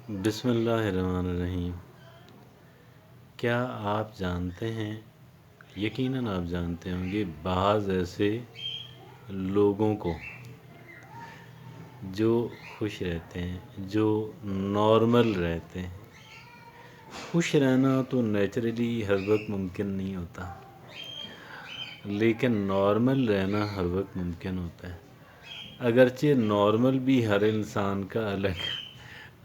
बिस्मिल्लाहिर्रहमानिर्रहीम। क्या आप जानते हैं, यकीनन आप जानते होंगे, बाज़ ऐसे लोगों को जो खुश रहते हैं, जो नॉर्मल रहते हैं। खुश रहना तो नेचुरली हर वक्त मुमकिन नहीं होता, लेकिन नॉर्मल रहना हर वक्त मुमकिन होता है। अगरचे नॉर्मल भी हर इंसान का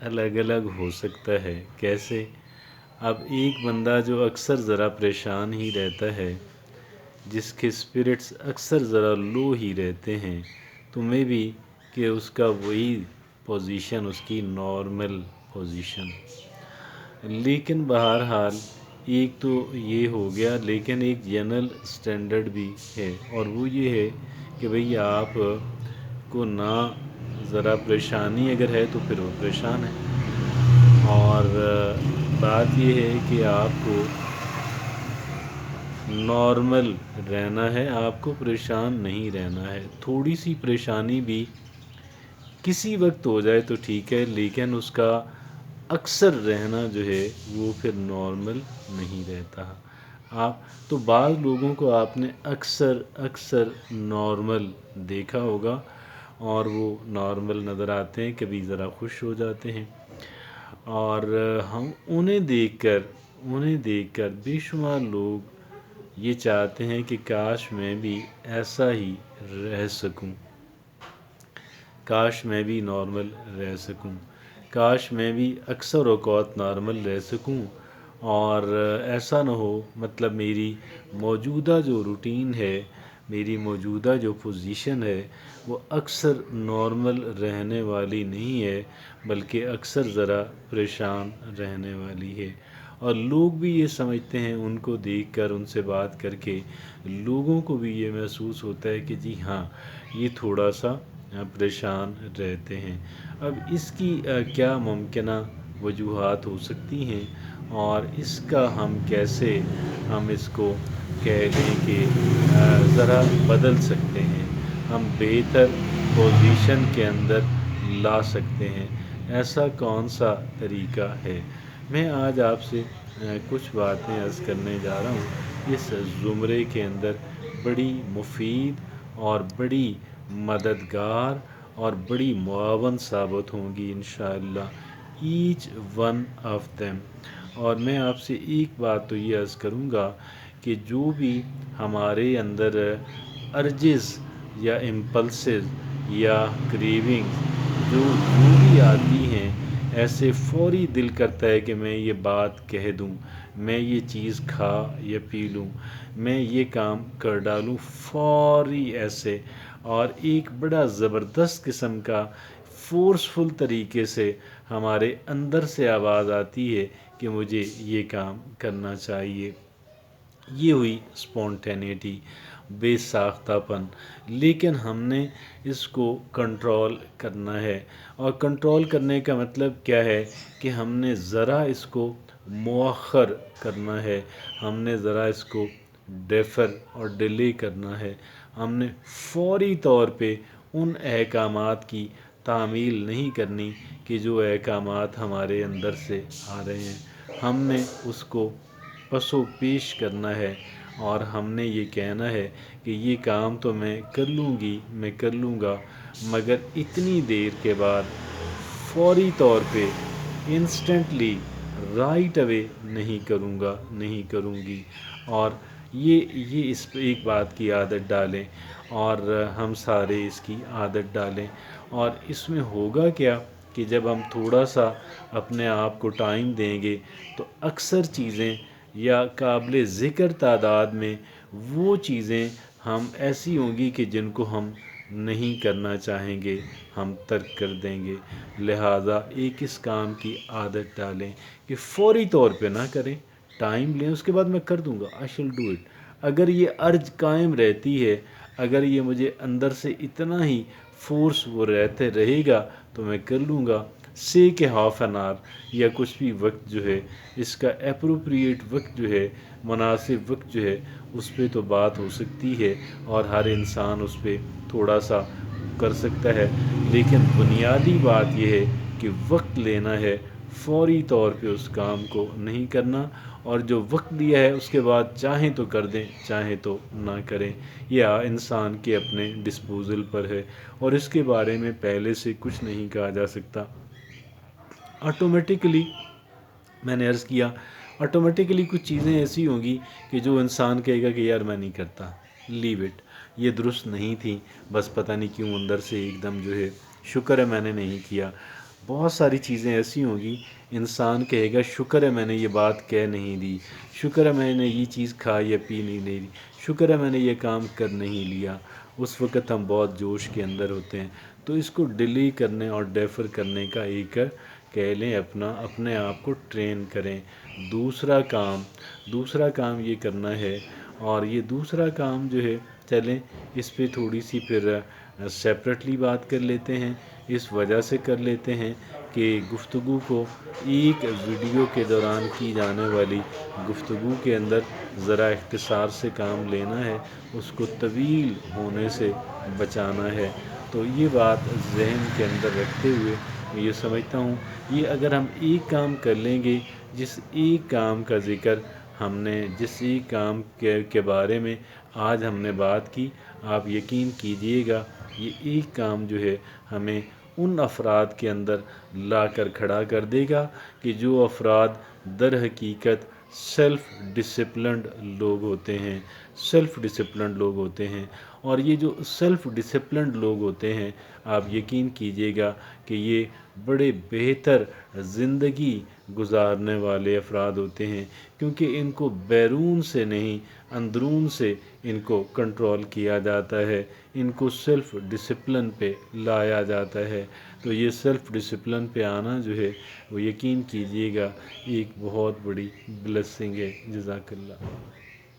अलग अलग हो सकता है। कैसे? अब एक बंदा जो अक्सर ज़रा परेशान ही रहता है, जिसके स्पिरिट्स अक्सर ज़रा लो ही रहते हैं, तो मे भी कि उसका वही पोजीशन उसकी नॉर्मल पोजीशन। लेकिन बहरहाल एक तो ये हो गया, लेकिन एक जनरल स्टैंडर्ड भी है, और वो ये है कि भाई आप को ना ज़रा परेशानी अगर है तो फिर वो परेशान है, और बात ये है कि आपको नॉर्मल रहना है, आपको परेशान नहीं रहना है। थोड़ी सी परेशानी भी किसी वक्त हो जाए तो ठीक है, लेकिन उसका अक्सर रहना जो है वो फिर नॉर्मल नहीं रहता। आप तो बाज़ लोगों को आपने अक्सर नॉर्मल देखा होगा, और वो नॉर्मल नज़र आते हैं, कभी ज़रा खुश हो जाते हैं, और हम उन्हें देखकर बेशुमार लोग ये चाहते हैं कि काश मैं भी ऐसा ही रह सकूं, काश मैं भी नॉर्मल रह सकूं, काश मैं भी अक्सर औक़ात नॉर्मल रह सकूं, और ऐसा ना हो, मतलब मेरी मौजूदा जो रूटीन है, मेरी मौजूदा जो पोजीशन है, वो अक्सर नॉर्मल रहने वाली नहीं है, बल्कि अक्सर ज़रा परेशान रहने वाली है। और लोग भी ये समझते हैं, उनको देखकर, उनसे बात करके लोगों को भी ये महसूस होता है कि जी हाँ, ये थोड़ा सा परेशान रहते हैं। अब इसकी क्या मुमकिन वजूहात हो सकती हैं, और इसका हम इसको कह लें कि ज़रा बदल सकते हैं, हम बेहतर पोजीशन के अंदर ला सकते हैं। ऐसा कौन सा तरीका है? मैं आज आपसे कुछ बातें अर्ज़ करने जा रहा हूँ, इस ज़ुमरे के अंदर बड़ी मुफीद और बड़ी मददगार और बड़ी मुआवन साबित होंगी इंशाअल्लाह, ईच वन ऑफ देम। और मैं आपसे एक बात तो ये अर्ज़ करूँगा कि जो भी हमारे अंदर अर्जेस या इम्पल्सेस या क्रेविंग्स जो भी आती हैं, ऐसे फ़ौरी दिल करता है कि मैं ये बात कह दूं, मैं ये चीज़ खा या पी लूं, मैं ये काम कर डालूं, फ़ौरी ऐसे, और एक बड़ा ज़बरदस्त किस्म का फ़ोर्सफुल तरीके से हमारे अंदर से आवाज़ आती है कि मुझे ये काम करना चाहिए। ये हुई स्पॉन्टेनिटी, बेसाख्तापन। लेकिन हमने इसको कंट्रोल करना है, और कंट्रोल करने का मतलब क्या है कि हमने ज़रा इसको मुअख्खर करना है, हमने ज़रा इसको डेफर और डिले करना है। हमने फ़ौरी तौर पे उन अहकामात की तामील नहीं करनी कि जो अहकामात हमारे अंदर से आ रहे हैं, हमने उसको पसो पेश करना है, और हमने ये कहना है कि ये काम तो मैं कर लूँगा, मगर इतनी देर के बाद फ़ौरी तौर पे इंस्टेंटली राइट अवे नहीं करूँगी। और ये इस पे एक बात की आदत डालें, और हम सारे इसकी आदत डालें। और इसमें होगा क्या कि जब हम थोड़ा सा अपने आप को टाइम देंगे, तो अक्सर चीज़ें या काबिल ज़िक्र तादाद में वो चीज़ें हम ऐसी होंगी कि जिनको हम नहीं करना चाहेंगे, हम तर्क कर देंगे। लिहाजा एक इस काम की आदत डालें कि फ़ौरी तौर पे ना करें, टाइम लें, उसके बाद मैं कर दूंगा, आई शैल डू इट। अगर ये अर्ज कायम रहती है, अगर ये मुझे अंदर से इतना ही फोर्स वो रहते रहेगा, तो मैं कर लूँगा। से के हाफ एन आवर या कुछ भी वक्त जो है, इसका एप्रोप्रिएट वक्त जो है, मुनासिब वक्त जो है, उस पर तो बात हो सकती है, और हर इंसान उस पर थोड़ा सा कर सकता है। लेकिन बुनियादी बात यह है कि वक्त लेना है, فوری طور پہ اس کام کو نہیں کرنا، اور جو وقت دیا ہے اس کے بعد چاہیں تو کر دیں چاہیں تو نہ کریں، یہ انسان کے اپنے ڈسپوزل پر ہے، اور اس کے بارے میں پہلے سے کچھ نہیں کہا جا سکتا۔ آٹومیٹکلی میں نے عرض کیا، آٹومیٹکلی کچھ چیزیں ایسی ہوں گی کہ جو انسان کہے گا کہ یار میں نہیں کرتا، لیو اٹ، یہ درست نہیں تھی، بس پتہ نہیں کیوں اندر سے ایک دم جو ہے شکر ہے میں نے نہیں کیا۔ بہت ساری چیزیں ایسی ہوں گی انسان کہے گا شکر ہے میں نے یہ بات کہہ نہیں دی، شکر ہے میں نے یہ چیز کھا یا پی نہیں لی، شکر ہے میں نے یہ کام کر نہیں لیا۔ اس وقت ہم بہت جوش کے اندر ہوتے ہیں، تو اس کو ڈیلے کرنے اور ڈیفر کرنے کا ایک کہہ لیں اپنے آپ کو ٹرین کریں۔ دوسرا کام یہ کرنا ہے، اور یہ دوسرا کام جو ہے چلیں اس پہ تھوڑی سی پھر سیپریٹلی بات کر لیتے ہیں، اس وجہ سے کر لیتے ہیں کہ گفتگو کو ایک ویڈیو کے دوران کی جانے والی گفتگو کے اندر ذرا اختصار سے کام لینا ہے، اس کو طویل ہونے سے بچانا ہے۔ تو یہ بات ذہن کے اندر رکھتے ہوئے میں یہ سمجھتا ہوں، یہ اگر ہم ایک کام کر لیں گے، جس ایک کام کا ذکر ہم نے، جس ایک کام کے بارے میں آج ہم نے بات کی، آپ یقین کیجئے گا یہ ایک کام جو ہے ہمیں ان افراد کے اندر لا کر کھڑا کر دے گا کہ جو افراد در حقیقت سیلف ڈسپلنڈ لوگ ہوتے ہیں، اور یہ جو سیلف ڈسپلنڈ لوگ ہوتے ہیں، آپ یقین کیجئے گا کہ یہ بڑے بہتر زندگی گزارنے والے افراد ہوتے ہیں، کیونکہ ان کو بیرون سے نہیں اندرون سے ان کو کنٹرول کیا جاتا ہے، ان کو سیلف ڈسپلن پہ لایا جاتا ہے۔ تو یہ سیلف ڈسپلن پہ آنا جو ہے وہ یقین کیجئے گا ایک بہت بڑی بلیسنگ ہے۔ جزاک اللہ۔